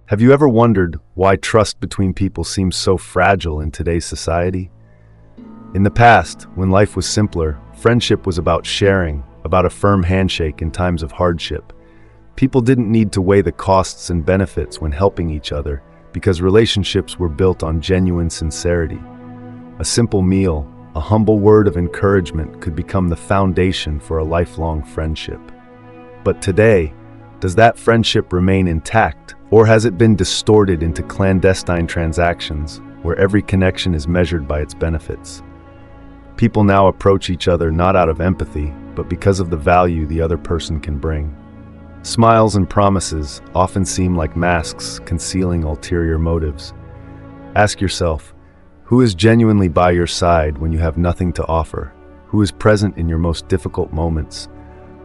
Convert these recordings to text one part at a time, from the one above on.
Have you ever wondered why trust between people seems so fragile in today's society? In the past, when life was simpler, friendship was about sharing, about a firm handshake in times of hardship. People didn't need to weigh the costs and benefits when helping each other because relationships were built on genuine sincerity. A simple meal, a humble word of encouragement could become the foundation for a lifelong friendship. But today, does that friendship remain intact, or has it been distorted into clandestine transactions where every connection is measured by its benefits? People now approach each other not out of empathy, but because of the value the other person can bring. Smiles and promises often seem like masks concealing ulterior motives. Ask yourself, who is genuinely by your side when you have nothing to offer? Who is present in your most difficult moments?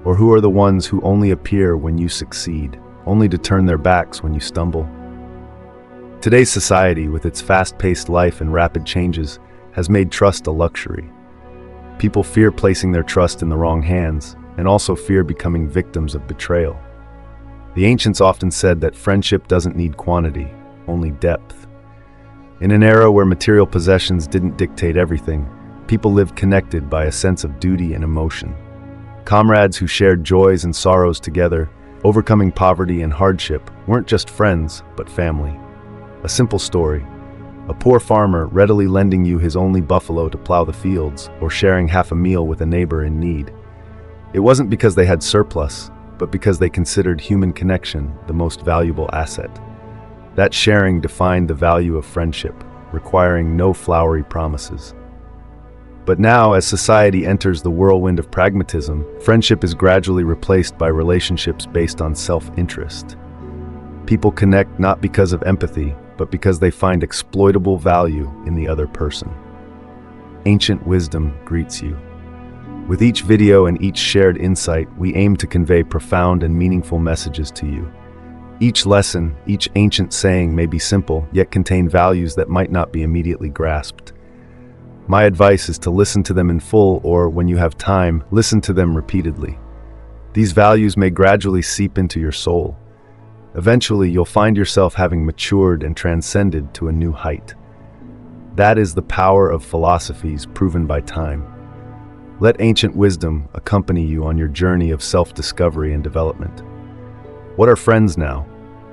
Or who are the ones who only appear when you succeed, only to turn their backs when you stumble? Today's society, with its fast-paced life and rapid changes, has made trust a luxury. People fear placing their trust in the wrong hands, and also fear becoming victims of betrayal. The ancients often said that friendship doesn't need quantity, only depth. In an era where material possessions didn't dictate everything, people lived connected by a sense of duty and emotion. Comrades who shared joys and sorrows together, overcoming poverty and hardship, weren't just friends, but family. A simple story: a poor farmer readily lending you his only buffalo to plow the fields, or sharing half a meal with a neighbor in need. It wasn't because they had surplus, but because they considered human connection the most valuable asset. That sharing defined the value of friendship, requiring no flowery promises. But now, as society enters the whirlwind of pragmatism, friendship is gradually replaced by relationships based on self-interest. People connect not because of empathy, but because they find exploitable value in the other person. Ancient wisdom greets you. With each video and each shared insight, we aim to convey profound and meaningful messages to you. Each lesson, each ancient saying may be simple, yet contain values that might not be immediately grasped. My advice is to listen to them in full, or when you have time, listen to them repeatedly. These values may gradually seep into your soul. Eventually, you'll find yourself having matured and transcended to a new height. That is the power of philosophies proven by time. Let ancient wisdom accompany you on your journey of self-discovery and development. What are friends now?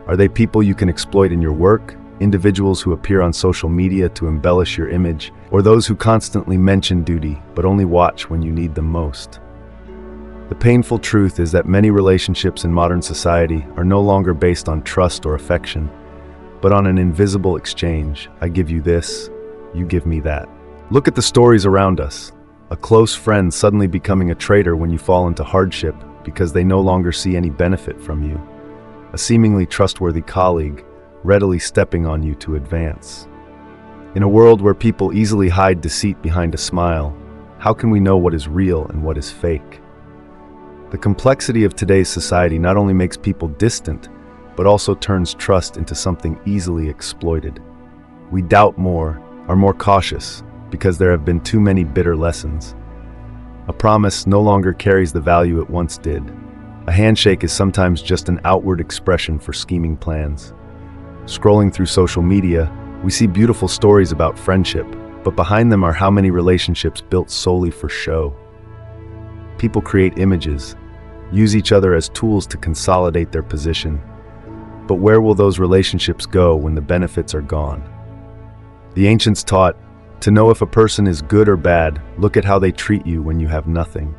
Are they people you can exploit in your work? Individuals who appear on social media to embellish your image, or those who constantly mention duty but only watch when you need them most? The painful truth is that many relationships in modern society are no longer based on trust or affection, but on an invisible exchange. I give you this, you give me that. Look at the stories around us. A close friend suddenly becoming a traitor when you fall into hardship because they no longer see any benefit from you. A seemingly trustworthy colleague readily stepping on you to advance. In a world where people easily hide deceit behind a smile, how can we know what is real and what is fake? The complexity of today's society not only makes people distant, but also turns trust into something easily exploited. We doubt more, are more cautious, because there have been too many bitter lessons. A promise no longer carries the value it once did. A handshake is sometimes just an outward expression for scheming plans. Scrolling through social media, we see beautiful stories about friendship, but behind them are how many relationships built solely for show. People create images, use each other as tools to consolidate their position. But where will those relationships go when the benefits are gone? The ancients taught, to know if a person is good or bad, look at how they treat you when you have nothing.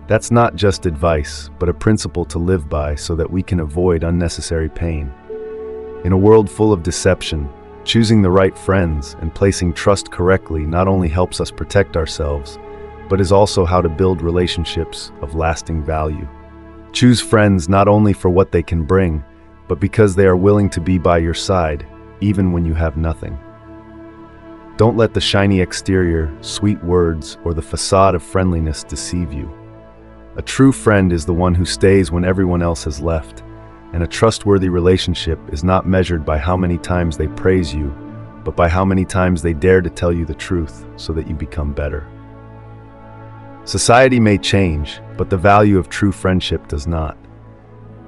That's not just advice, but a principle to live by so that we can avoid unnecessary pain. In a world full of deception, choosing the right friends and placing trust correctly not only helps us protect ourselves, but is also how to build relationships of lasting value. Choose friends not only for what they can bring, but because they are willing to be by your side, even when you have nothing. Don't let the shiny exterior, sweet words, or the facade of friendliness deceive you. A true friend is the one who stays when everyone else has left, and a trustworthy relationship is not measured by how many times they praise you, but by how many times they dare to tell you the truth so that you become better. Society may change, but the value of true friendship does not.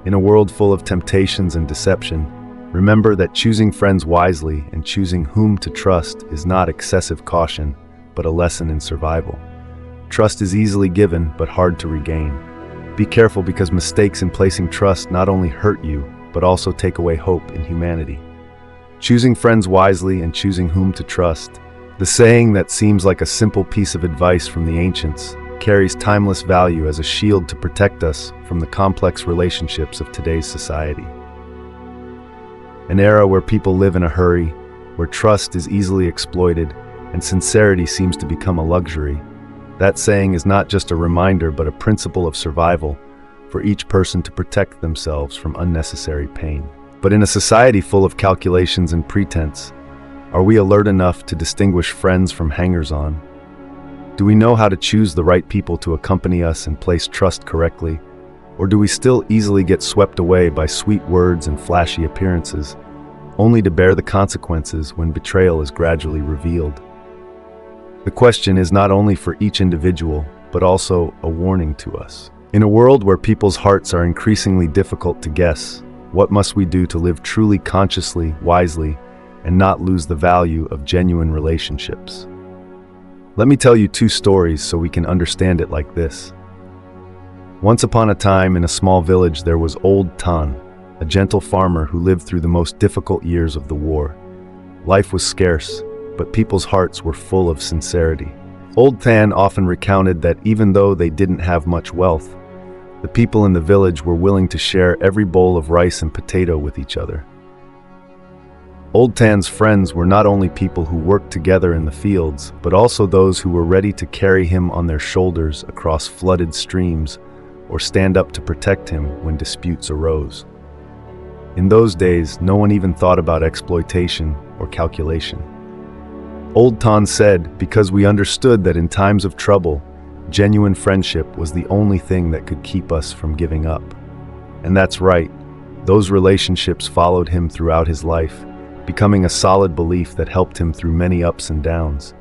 In a world full of temptations and deception, Remember that choosing friends wisely and choosing whom to trust is not excessive caution, but a lesson in survival. Trust is easily given, but hard to regain. Be careful because mistakes in placing trust not only hurt you, but also take away hope in humanity. Choosing friends wisely and choosing whom to trust. The saying that seems like a simple piece of advice from the ancients carries timeless value as a shield to protect us from the complex relationships of today's society. An era where people live in a hurry, where trust is easily exploited, and sincerity seems to become a luxury. That saying is not just a reminder, but a principle of survival for each person to protect themselves from unnecessary pain. But in a society full of calculations and pretense, are we alert enough to distinguish friends from hangers-on? Do we know how to choose the right people to accompany us and place trust correctly? Or do we still easily get swept away by sweet words and flashy appearances, only to bear the consequences when betrayal is gradually revealed? The question is not only for each individual, but also a warning to us. In a world where people's hearts are increasingly difficult to guess, what must we do to live truly consciously, wisely, and not lose the value of genuine relationships? Let me tell you two stories so we can understand it like this. Once upon a time in a small village there was Old Tan, a gentle farmer who lived through the most difficult years of the war. Life was scarce, but people's hearts were full of sincerity. Old Tan often recounted that even though they didn't have much wealth, the people in the village were willing to share every bowl of rice and potato with each other. Old Tan's friends were not only people who worked together in the fields, but also those who were ready to carry him on their shoulders across flooded streams or stand up to protect him when disputes arose. In those days, no one even thought about exploitation or calculation. Old Tan said, because we understood that in times of trouble, genuine friendship was the only thing that could keep us from giving up. And that's right, those relationships followed him throughout his life, becoming a solid belief that helped him through many ups and downs.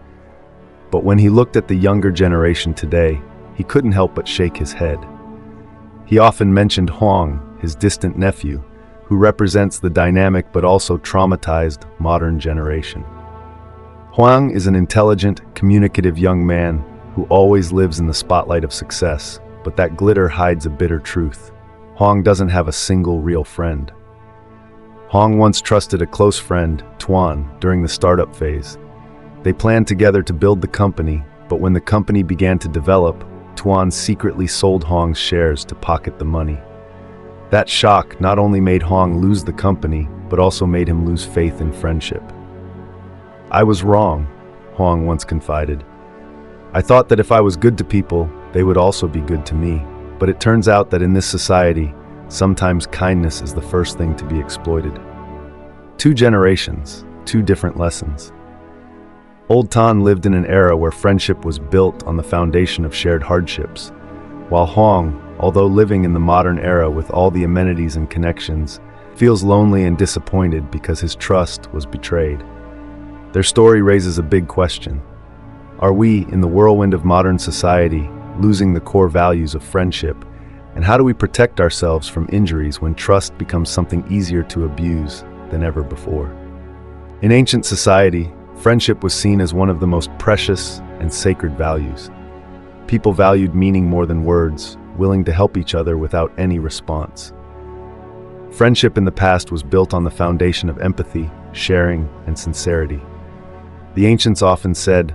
But when he looked at the younger generation today, he couldn't help but shake his head. He often mentioned Huang, his distant nephew, who represents the dynamic but also traumatized modern generation. Huang is an intelligent, communicative young man who always lives in the spotlight of success, but that glitter hides a bitter truth. Huang doesn't have a single real friend. Huang once trusted a close friend, Tuan, during the startup phase. They planned together to build the company, but when the company began to develop, Tuan secretly sold Huang's shares to pocket the money. That shock not only made Huang lose the company, but also made him lose faith in friendship. "I was wrong," Huang once confided. "I thought that if I was good to people, they would also be good to me. But it turns out that in this society, sometimes kindness is the first thing to be exploited." 2 generations, 2 different lessons. Old Tan lived in an era where friendship was built on the foundation of shared hardships, while Huang, although living in the modern era with all the amenities and connections, feels lonely and disappointed because his trust was betrayed. Their story raises a big question. Are we, in the whirlwind of modern society, losing the core values of friendship? And how do we protect ourselves from injuries when trust becomes something easier to abuse than ever before? In ancient society, friendship was seen as one of the most precious and sacred values. People valued meaning more than words, willing to help each other without any response. Friendship in the past was built on the foundation of empathy, sharing, and sincerity. The ancients often said,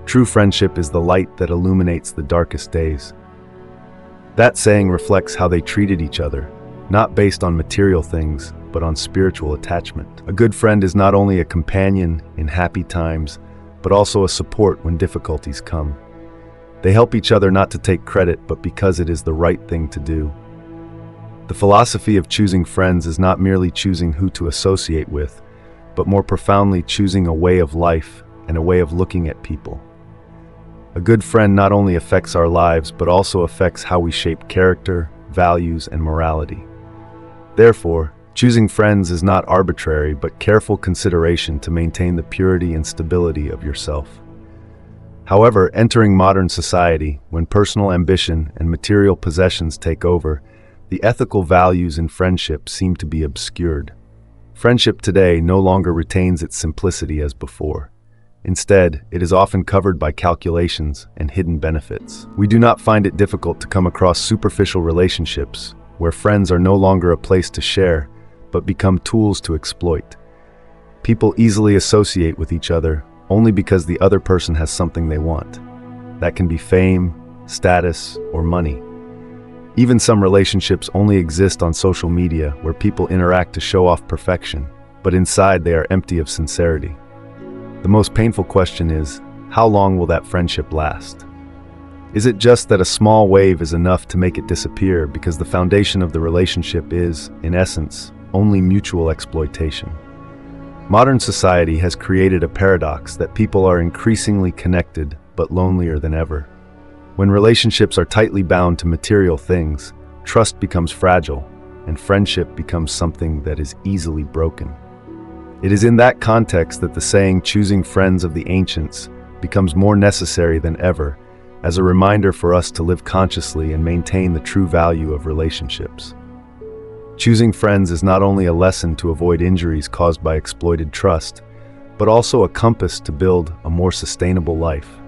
"True friendship is the light that illuminates the darkest days." That saying reflects how they treated each other, not based on material things, but on spiritual attachment. A good friend is not only a companion in happy times, but also a support when difficulties come. They help each other not to take credit, but because it is the right thing to do. The philosophy of choosing friends is not merely choosing who to associate with, but more profoundly choosing a way of life and a way of looking at people. A good friend not only affects our lives, but also affects how we shape character, values, and morality. Therefore, choosing friends is not arbitrary, but careful consideration to maintain the purity and stability of yourself. However, entering modern society, when personal ambition and material possessions take over, the ethical values in friendship seem to be obscured. Friendship today no longer retains its simplicity as before. Instead, it is often covered by calculations and hidden benefits. We do not find it difficult to come across superficial relationships where friends are no longer a place to share, but become tools to exploit. People easily associate with each other only because the other person has something they want. That can be fame, status, or money. Even some relationships only exist on social media where people interact to show off perfection, but inside they are empty of sincerity. The most painful question is, how long will that friendship last? Is it just that a small wave is enough to make it disappear because the foundation of the relationship is, in essence, only mutual exploitation? Modern society has created a paradox that people are increasingly connected but lonelier than ever. When relationships are tightly bound to material things, trust becomes fragile, and friendship becomes something that is easily broken. It is in that context that the saying, "choosing friends of the ancients," becomes more necessary than ever, as a reminder for us to live consciously and maintain the true value of relationships. Choosing friends is not only a lesson to avoid injuries caused by exploited trust, but also a compass to build a more sustainable life.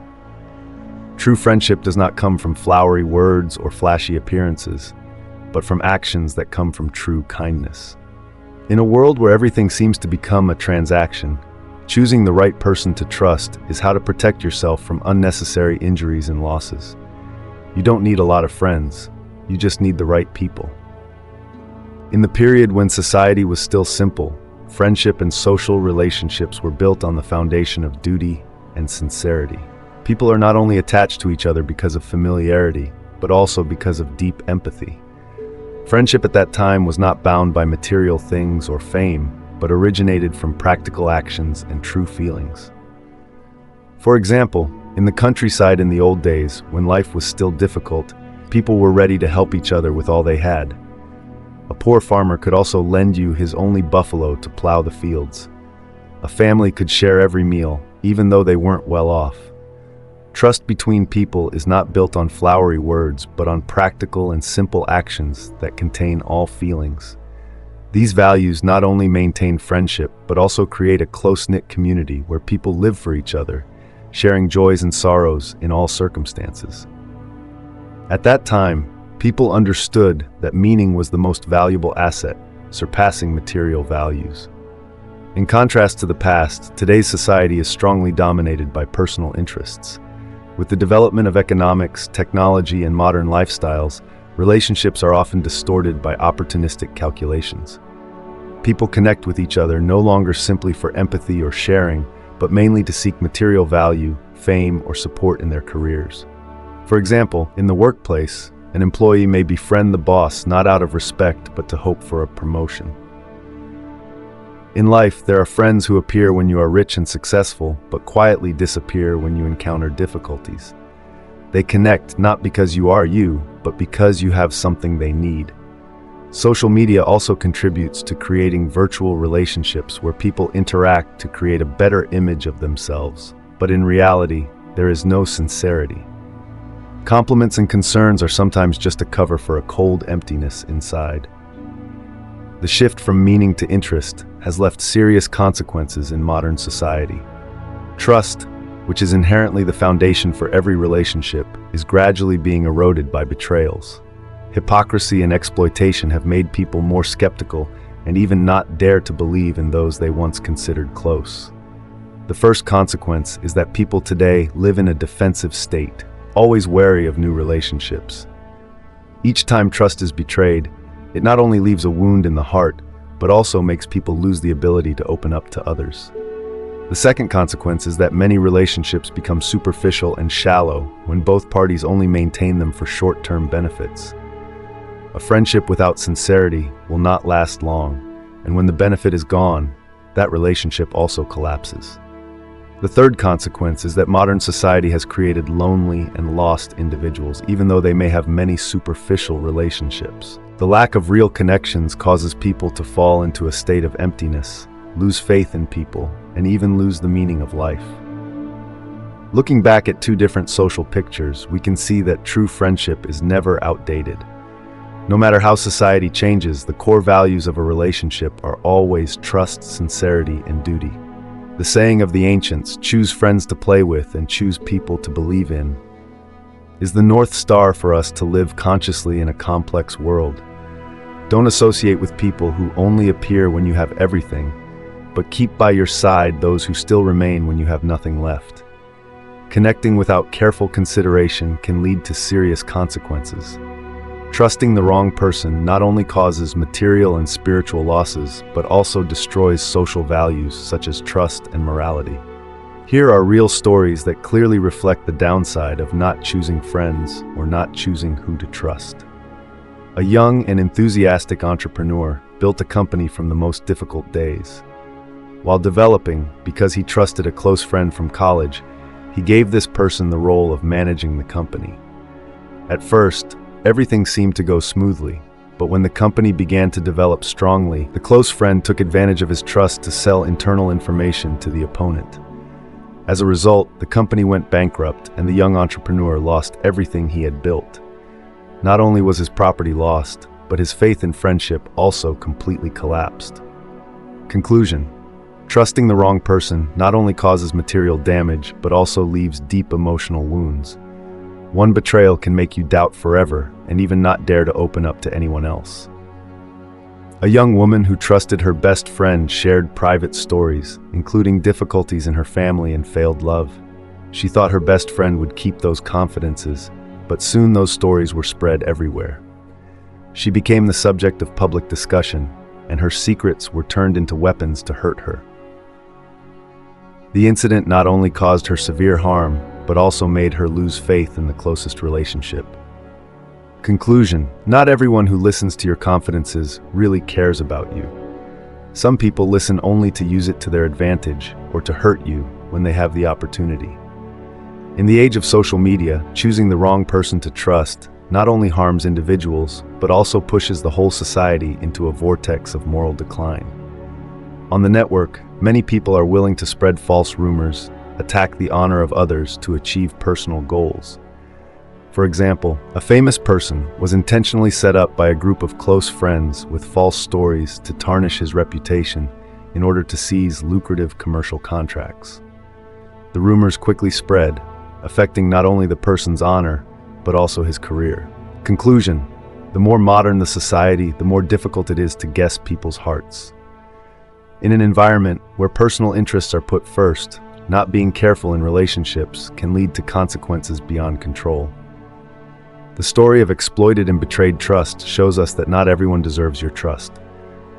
True friendship does not come from flowery words or flashy appearances, but from actions that come from true kindness. In a world where everything seems to become a transaction, choosing the right person to trust is how to protect yourself from unnecessary injuries and losses. You don't need a lot of friends, you just need the right people. In the period when society was still simple, friendship and social relationships were built on the foundation of duty and sincerity. People are not only attached to each other because of familiarity, but also because of deep empathy. Friendship at that time was not bound by material things or fame, but originated from practical actions and true feelings. For example, in the countryside in the old days, when life was still difficult, people were ready to help each other with all they had. A poor farmer could also lend you his only buffalo to plow the fields. A family could share every meal, even though they weren't well off. Trust between people is not built on flowery words, but on practical and simple actions that contain all feelings. These values not only maintain friendship, but also create a close-knit community where people live for each other, sharing joys and sorrows in all circumstances. At that time, people understood that meaning was the most valuable asset, surpassing material values. In contrast to the past, today's society is strongly dominated by personal interests. With the development of economics, technology, and modern lifestyles, relationships are often distorted by opportunistic calculations. People connect with each other no longer simply for empathy or sharing, but mainly to seek material value, fame, or support in their careers. For example, in the workplace, an employee may befriend the boss not out of respect, but to hope for a promotion. In life, there are friends who appear when you are rich and successful, but quietly disappear when you encounter difficulties. They connect not because you are you, but because you have something they need. Social media also contributes to creating virtual relationships where people interact to create a better image of themselves. But in reality, there is no sincerity. Compliments and concerns are sometimes just a cover for a cold emptiness inside. The shift from meaning to interest has left serious consequences in modern society. Trust, which is inherently the foundation for every relationship, is gradually being eroded by betrayals. Hypocrisy and exploitation have made people more skeptical and even not dare to believe in those they once considered close. The first consequence is that people today live in a defensive state, always wary of new relationships. Each time trust is betrayed, it not only leaves a wound in the heart, but also makes people lose the ability to open up to others. The second consequence is that many relationships become superficial and shallow when both parties only maintain them for short-term benefits. A friendship without sincerity will not last long, and when the benefit is gone, that relationship also collapses. The third consequence is that modern society has created lonely and lost individuals, even though they may have many superficial relationships. The lack of real connections causes people to fall into a state of emptiness, lose faith in people, and even lose the meaning of life. Looking back at two different social pictures, we can see that true friendship is never outdated. No matter how society changes, the core values of a relationship are always trust, sincerity, and duty. The saying of the ancients, choose friends to play with and choose people to believe in, is the North Star for us to live consciously in a complex world. Don't associate with people who only appear when you have everything, but keep by your side those who still remain when you have nothing left. Connecting without careful consideration can lead to serious consequences. Trusting the wrong person not only causes material and spiritual losses, but also destroys social values such as trust and morality. Here are real stories that clearly reflect the downside of not choosing friends or not choosing who to trust. A young and enthusiastic entrepreneur built a company from the most difficult days. While developing, because he trusted a close friend from college, he gave this person the role of managing the company. At first, everything seemed to go smoothly, but when the company began to develop strongly, the close friend took advantage of his trust to sell internal information to the opponent. As a result, the company went bankrupt and the young entrepreneur lost everything he had built. Not only was his property lost, but his faith in friendship also completely collapsed. Conclusion: trusting the wrong person not only causes material damage, but also leaves deep emotional wounds. One betrayal can make you doubt forever and even not dare to open up to anyone else. A young woman who trusted her best friend shared private stories, including difficulties in her family and failed love. She thought her best friend would keep those confidences, but soon those stories were spread everywhere. She became the subject of public discussion, and her secrets were turned into weapons to hurt her. The incident not only caused her severe harm, but also made her lose faith in the closest relationship. Conclusion: not everyone who listens to your confidences really cares about you. Some people listen only to use it to their advantage or to hurt you when they have the opportunity. In the age of social media, choosing the wrong person to trust not only harms individuals, but also pushes the whole society into a vortex of moral decline. On the network, many people are willing to spread false rumors, attack the honor of others to achieve personal goals. For example, a famous person was intentionally set up by a group of close friends with false stories to tarnish his reputation in order to seize lucrative commercial contracts. The rumors quickly spread, affecting not only the person's honor, but also his career. Conclusion: the more modern the society, the more difficult it is to guess people's hearts. In an environment where personal interests are put first, not being careful in relationships can lead to consequences beyond control. The story of exploited and betrayed trust shows us that not everyone deserves your trust.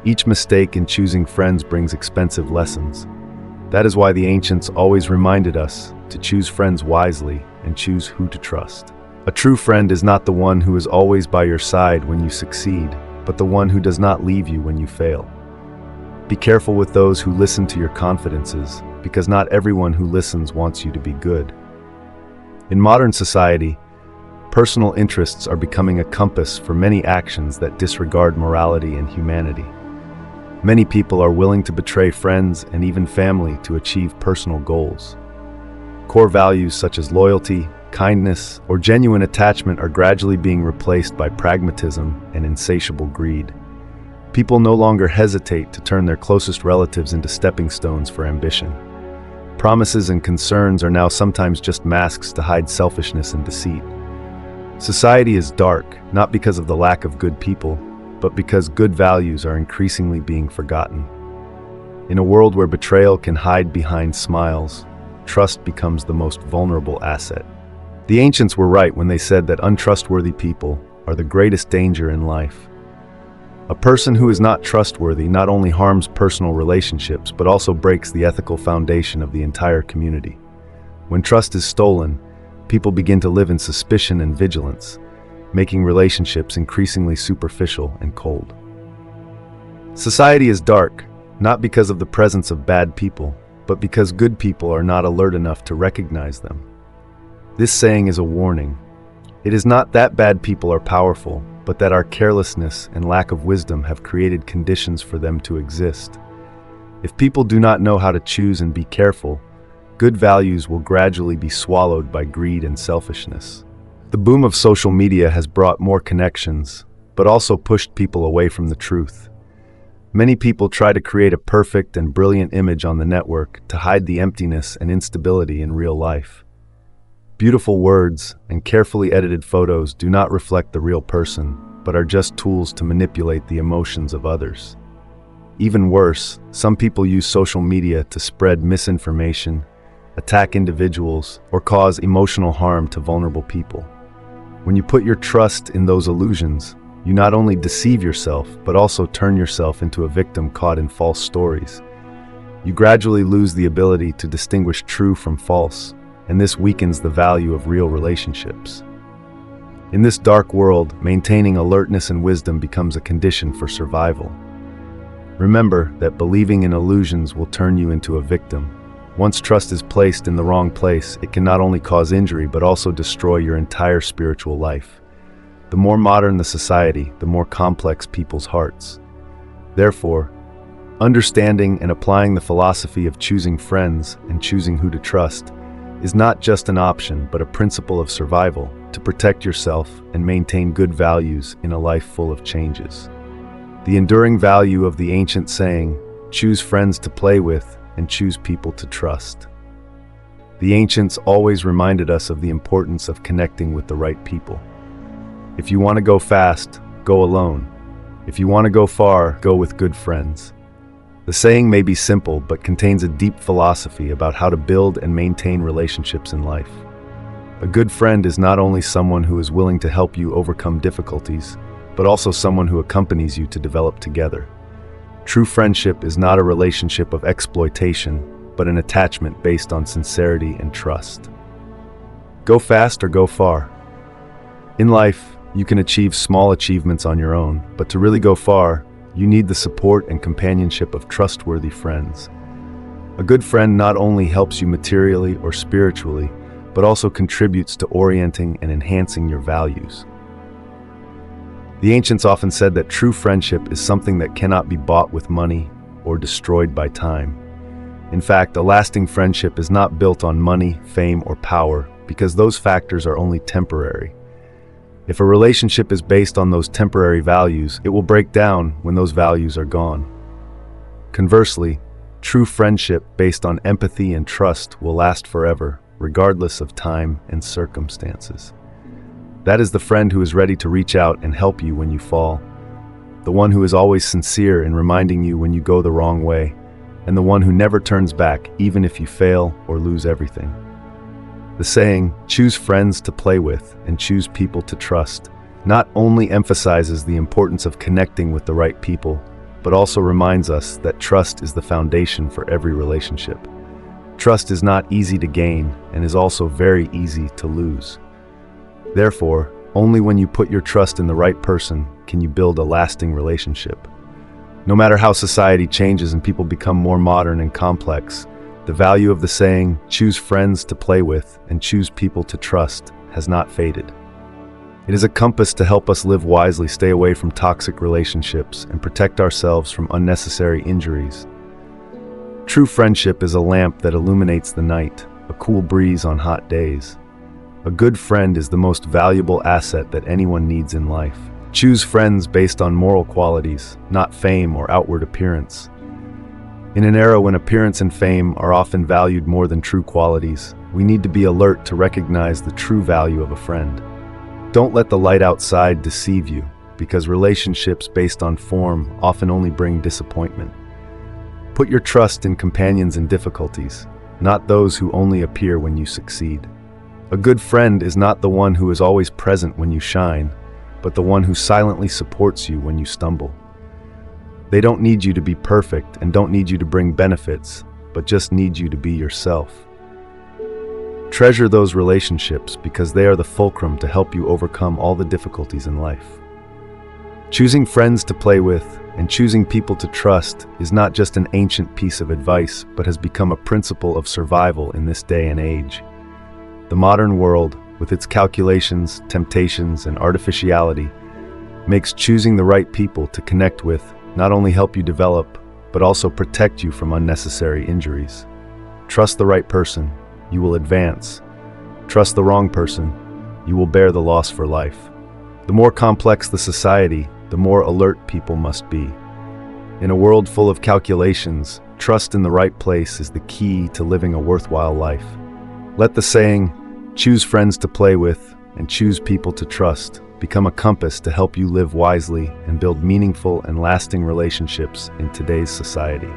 Each mistake in choosing friends brings expensive lessons. That is why the ancients always reminded us to choose friends wisely and choose who to trust. A true friend is not the one who is always by your side when you succeed, but the one who does not leave you when you fail. Be careful with those who listen to your confidences, because not everyone who listens wants you to be good. In modern society, personal interests are becoming a compass for many actions that disregard morality and humanity. Many people are willing to betray friends and even family to achieve personal goals. Core values such as loyalty, kindness, or genuine attachment are gradually being replaced by pragmatism and insatiable greed. People no longer hesitate to turn their closest relatives into stepping stones for ambition. Promises and concerns are now sometimes just masks to hide selfishness and deceit. Society is dark, not because of the lack of good people, but because good values are increasingly being forgotten. In a world where betrayal can hide behind smiles, trust becomes the most vulnerable asset. The ancients were right when they said that untrustworthy people are the greatest danger in life. A person who is not trustworthy not only harms personal relationships, but also breaks the ethical foundation of the entire community. When trust is stolen, people begin to live in suspicion and vigilance, making relationships increasingly superficial and cold. Society is dark, not because of the presence of bad people, but because good people are not alert enough to recognize them. This saying is a warning. It is not that bad people are powerful, but that our carelessness and lack of wisdom have created conditions for them to exist. If people do not know how to choose and be careful, good values will gradually be swallowed by greed and selfishness. The boom of social media has brought more connections, but also pushed people away from the truth. Many people try to create a perfect and brilliant image on the network to hide the emptiness and instability in real life. Beautiful words and carefully edited photos do not reflect the real person, but are just tools to manipulate the emotions of others. Even worse, some people use social media to spread misinformation, attack individuals, or cause emotional harm to vulnerable people. When you put your trust in those illusions, you not only deceive yourself, but also turn yourself into a victim caught in false stories. You gradually lose the ability to distinguish true from false, and this weakens the value of real relationships. In this dark world, maintaining alertness and wisdom becomes a condition for survival. Remember that believing in illusions will turn you into a victim. Once trust is placed in the wrong place, it can not only cause injury but also destroy your entire spiritual life. The more modern the society, the more complex people's hearts. Therefore, understanding and applying the philosophy of choosing friends and choosing who to trust is not just an option but a principle of survival to protect yourself and maintain good values in a life full of changes. The enduring value of the ancient saying, "Choose friends to play with and choose people to trust." The ancients always reminded us of the importance of connecting with the right people. If you want to go fast, go alone. If you want to go far, go with good friends. The saying may be simple, but contains a deep philosophy about how to build and maintain relationships in life. A good friend is not only someone who is willing to help you overcome difficulties, but also someone who accompanies you to develop together. True friendship is not a relationship of exploitation, but an attachment based on sincerity and trust. Go fast or go far. In life, you can achieve small achievements on your own, but to really go far, you need the support and companionship of trustworthy friends. A good friend not only helps you materially or spiritually, but also contributes to orienting and enhancing your values. The ancients often said that true friendship is something that cannot be bought with money or destroyed by time. In fact, a lasting friendship is not built on money, fame, or power, because those factors are only temporary. If a relationship is based on those temporary values, it will break down when those values are gone. Conversely, true friendship based on empathy and trust will last forever, regardless of time and circumstances. That is the friend who is ready to reach out and help you when you fall, the one who is always sincere in reminding you when you go the wrong way, and the one who never turns back even if you fail or lose everything. The saying, "Choose friends to play with and choose people to trust," not only emphasizes the importance of connecting with the right people, but also reminds us that trust is the foundation for every relationship. Trust is not easy to gain and is also very easy to lose. Therefore, only when you put your trust in the right person can you build a lasting relationship. No matter how society changes and people become more modern and complex, the value of the saying, "Choose friends to play with and choose people to trust," has not faded. It is a compass to help us live wisely, stay away from toxic relationships, and protect ourselves from unnecessary injuries. True friendship is a lamp that illuminates the night, a cool breeze on hot days. A good friend is the most valuable asset that anyone needs in life. Choose friends based on moral qualities, not fame or outward appearance. In an era when appearance and fame are often valued more than true qualities, we need to be alert to recognize the true value of a friend. Don't let the light outside deceive you, because relationships based on form often only bring disappointment. Put your trust in companions in difficulties, not those who only appear when you succeed. A good friend is not the one who is always present when you shine, but the one who silently supports you when you stumble. They don't need you to be perfect and don't need you to bring benefits, but just need you to be yourself. Treasure those relationships because they are the fulcrum to help you overcome all the difficulties in life. Choosing friends to play with and choosing people to trust is not just an ancient piece of advice, but has become a principle of survival in this day and age. The modern world, with its calculations, temptations, and artificiality, makes choosing the right people to connect with not only help you develop, but also protect you from unnecessary injuries. Trust the right person, you will advance. Trust the wrong person, you will bear the loss for life. The more complex the society, the more alert people must be. In a world full of calculations, trust in the right place is the key to living a worthwhile life. Let the saying, "Choose friends to play with and choose people to trust," become a compass to help you live wisely and build meaningful and lasting relationships in today's society.